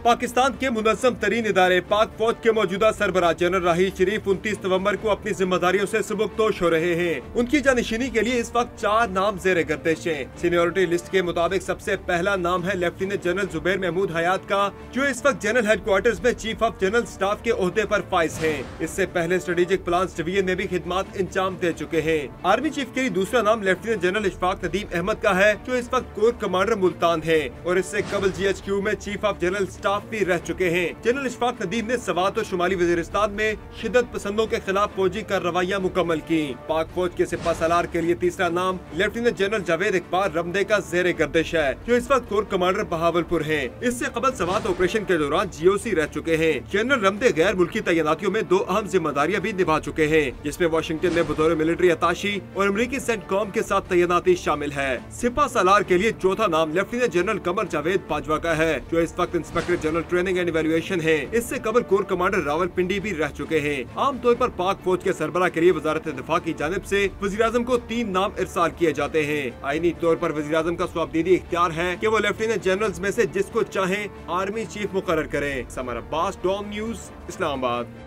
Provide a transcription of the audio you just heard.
पाकिस्तान के मुनज़्ज़म तरीन इदारे पाक फौज के मौजूदा सरबराह जनरल राहील शरीफ 29 नवंबर को अपनी जिम्मेदारियों से सबकदोश हो रहे हैं। उनकी जानशीनी के लिए इस वक्त 4 नाम ज़ेरे गर्दिश हैं। सीनियरिटी लिस्ट के मुताबिक सबसे पहला नाम है लेफ्टिनेंट जनरल जुबैर महमूद हयात का, जो इस वक्त जनरल हेडक्वार्टर्स में चीफ ऑफ जनरल स्टाफ के ओहदे पर फाइज हैं। इससे पहले स्ट्रेटेजिक प्लान्स डिवीजन में भी खिदमत अंजाम दे चुके हैं। आर्मी चीफ के लिए दूसरा नाम लेफ्टिनेंट जनरल इशफाक नदीम अहमद का है, जो इस वक्त कोर कमांडर मुल्तान है और इससे कबल GHQ में चीफ ऑफ जनरल स्टाफ भी रह चुके हैं। जनरल इशफाक नदीम ने सवात और शुमाली वजीरिस्तान में शिद्दत पसंदों के खिलाफ फौजी कार्रवाइयां मुकम्मल की। पाक फौज के सिपह सालार के लिए तीसरा नाम लेफ्टिनेंट जनरल जावेद इकबाल रमदे का ज़ेरे गर्दिश है, जो इस वक्त कोर कमांडर बहावलपुर हैं। इससे कबल सवात ऑपरेशन के दौरान GOC रह चुके हैं। जनरल रमदे गैर मुल्की तैनातियों में 2 अहम जिम्मेदारियां भी निभा चुके हैं, जिसमें वाशिंगटन में बतौर मिलिट्री अताशी और अमरीकी सेंटकॉम के साथ तैनाती शामिल है। सिपह सालार के लिए चौथा नाम लेफ्टिनेंट जनरल कमर जावेद बाजवा का है, जो इस वक्त inspector general training and evaluation है। इससे कबल कोर कमांडर रावलपिंडी भी रह चुके हैं। आमतौर पर पाक फौज के सरबराह के लिए वजारत दिफा की जानिब से वज़ीर-ए-आज़म को 3 नाम इरसाल किए जाते हैं। आईनी तौर पर वज़ीर-ए-आज़म का स्वाबदीदी इख्तियार है कि वो लेफ्टिनेंट जनरल्स में से जिसको चाहे आर्मी चीफ मुकर्रर करें। Samar Abbas, Dawn news, Islamabad.